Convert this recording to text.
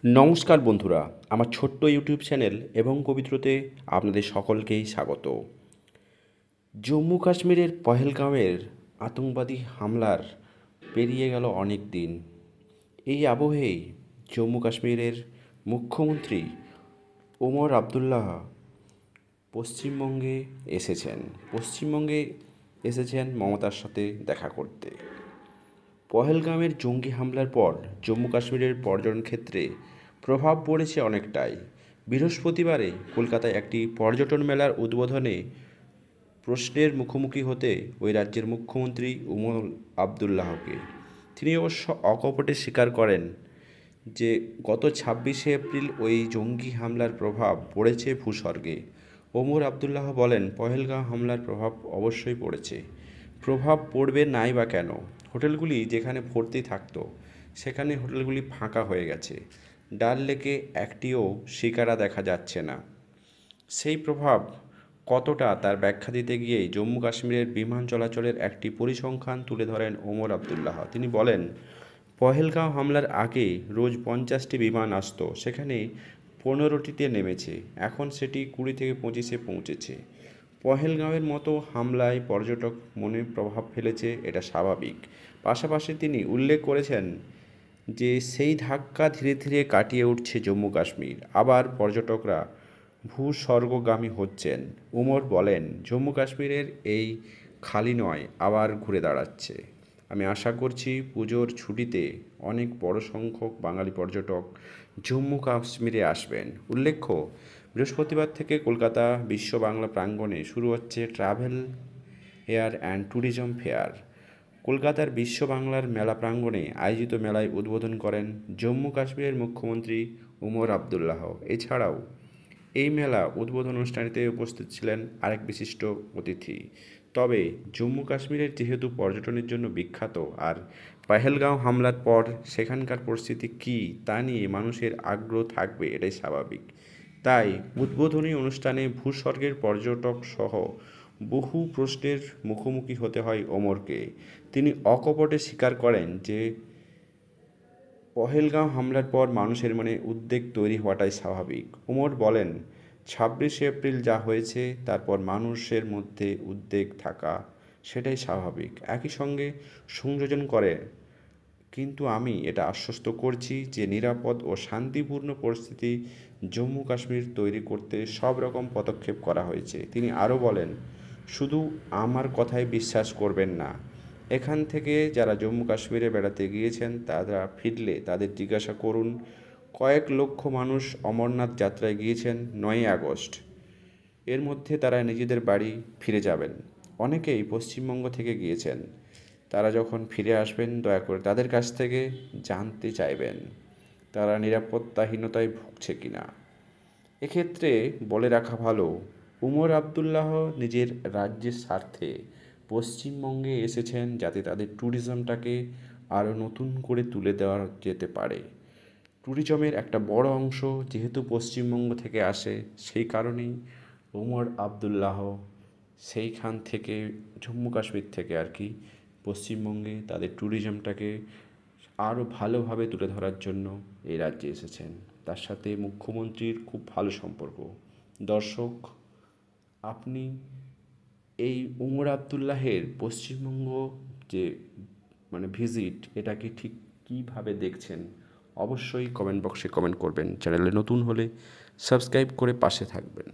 নমস্কার বন্ধুরা, আমার ছোট্ট ইউটিউব চ্যানেল এবং পবিত্রতে আপনাদের সকলকেই স্বাগত। জম্মু কাশ্মীরের পহেলগাঁওয়ের আতঙ্কবাদী হামলার পেরিয়ে গেল অনেক দিন। এই আবহেই জম্মু কাশ্মীরের মুখ্যমন্ত্রী ওমর আবদুল্লাহ পশ্চিমবঙ্গে এসেছেন মমতার সাথে দেখা করতে। পহেলগামের জঙ্গি হামলার পর জম্মু কাশ্মীরের পর্যটন ক্ষেত্রে প্রভাব পড়েছে অনেকটাই। বৃহস্পতিবারে কলকাতায় একটি পর্যটন মেলার উদ্বোধনে প্রশ্নের মুখোমুখি হতে ওই রাজ্যের মুখ্যমন্ত্রী ওমর আবদুল্লাহকে তিনি অবশ্য অকপটে স্বীকার করেন যে গত ২৬শে এপ্রিল ওই জঙ্গি হামলার প্রভাব পড়েছে ভূস্বর্গে। ওমর আবদুল্লাহ বলেন, পহেলগাঁও হামলার প্রভাব অবশ্যই পড়েছে। প্রভাব পড়বে নাই বা কেন? হোটেলগুলি যেখানে ভর্তি থাকতো সেখানে হোটেলগুলি ফাঁকা হয়ে গেছে। ডাল লেকে একটিও শিকারা দেখা যাচ্ছে না। সেই প্রভাব কতটা তার ব্যাখ্যা দিতে গিয়েই জম্মু কাশ্মীরের বিমান চলাচলের একটি পরিসংখ্যান তুলে ধরেন ওমর আবদুল্লাহ। তিনি বলেন, পহেলগাঁও হামলার আগে রোজ 50টি বিমান আসতো, সেখানে 15টিতে নেমেছে, এখন সেটি 20 থেকে 25-এ পৌঁছেছে। পহেলগাঁওয়ের মতো হামলায় পর্যটক মনে প্রভাব ফেলেছে, এটা স্বাভাবিক। পাশাপাশি তিনি উল্লেখ করেছেন যে সেই ধাক্কা ধীরে ধীরে কাটিয়ে উঠছে জম্মু কাশ্মীর, আবার পর্যটকরা ভূস্বর্গগামী হচ্ছেন। উমর বলেন, জম্মু কাশ্মীরের এই খালি নয়, আবার ঘুরে দাঁড়াচ্ছে। আমি আশা করছি পুজোর ছুটিতে অনেক বড় সংখ্যক বাঙালি পর্যটক জম্মু কাশ্মীরে আসবেন। উল্লেখ্য, বৃহস্পতিবার থেকে কলকাতা বিশ্ব বাংলা প্রাঙ্গণে শুরু হচ্ছে travel air and tourism fair. কলকাতার বিশ্ব বাংলার মেলা প্রাঙ্গণে আয়োজিত মেলায় উদ্বোধন করেন জম্মু কাশ্মীরের মুখ্যমন্ত্রী ওমর আবদুল্লাহ। এছাড়াও এই মেলা উদ্বোধন অনুষ্ঠানটিতে উপস্থিত ছিলেন আরেক বিশিষ্ট অতিথি। তবে জম্মু কাশ্মীরের যেহেতু পর্যটনের জন্য বিখ্যাত, আর পহেলগাঁও হামলার পর সেখানকার পরিস্থিতি কী তা নিয়ে মানুষের আগ্রহ থাকবে, এটাই স্বাভাবিক। তাই উদ্বোধনী অনুষ্ঠানে ভূস্বর্গের পর্যটক সহ বহু প্রশ্নের মুখোমুখি হতে হয় ওমরকে। তিনি অকপটে স্বীকার করেন যে পহেলগাঁও হামলার পর মানুষের মনে উদ্বেগ তৈরি হওয়াটাই স্বাভাবিক। ওমর বলেন, ২৬শে এপ্রিল যা হয়েছে তারপর মানুষের মধ্যে উদ্বেগ থাকা সেটাই স্বাভাবিক। একই সঙ্গে সংযোজন করে, কিন্তু আমি এটা আশ্বস্ত করছি যে নিরাপদ ও শান্তিপূর্ণ পরিস্থিতি জম্মু কাশ্মীর তৈরি করতে সব রকম পদক্ষেপ করা হয়েছে। তিনি আরও বলেন, শুধু আমার কথায় বিশ্বাস করবেন না, এখান থেকে যারা জম্মু কাশ্মীরে বেড়াতে গিয়েছেন তারা ফিরলে তাদের জিজ্ঞাসা করুন। কয়েক লক্ষ মানুষ অমরনাথ যাত্রায় গিয়েছেন ৯ই আগস্ট, এর মধ্যে তারা নিজেদের বাড়ি ফিরে যাবেন। অনেকেই পশ্চিমবঙ্গ থেকে গিয়েছেন, তারা যখন ফিরে আসবেন দয়া করে তাদের কাছ থেকে জানতে চাইবেন তারা নিরাপত্তাহীনতায় ভুগছে কিনা। এক্ষেত্রে বলে রাখা ভালো, উমর আবদুল্লাহ নিজের রাজ্যের স্বার্থে পশ্চিমবঙ্গে এসেছেন যাতে তাদের ট্যুরিজমটাকে আরও নতুন করে তুলে দেওয়া যেতে পারে। ট্যুরিজমের একটা বড় অংশ যেহেতু পশ্চিমবঙ্গ থেকে আসে, সেই কারণেই ওমর আবদুল্লাহ সেইখান থেকে জম্মু কাশ্মীর থেকে আর কি পশ্চিমবঙ্গে তাদের ট্যুরিজমটাকে আরও ভালোভাবে তুলে ধরার জন্য এই রাজ্যে এসেছেন। তার সাথে মুখ্যমন্ত্রীর খুব ভালো সম্পর্ক। দর্শক, আপনি এই ওমর আবদুল্লাহের পশ্চিমবঙ্গ যে ভিজিট, এটাকে ঠিক কীভাবে দেখছেন অবশ্যই কমেন্ট বক্সে কমেন্ট করবেন। চ্যানেলে নতুন হলে সাবস্ক্রাইব করে পাশে থাকবেন।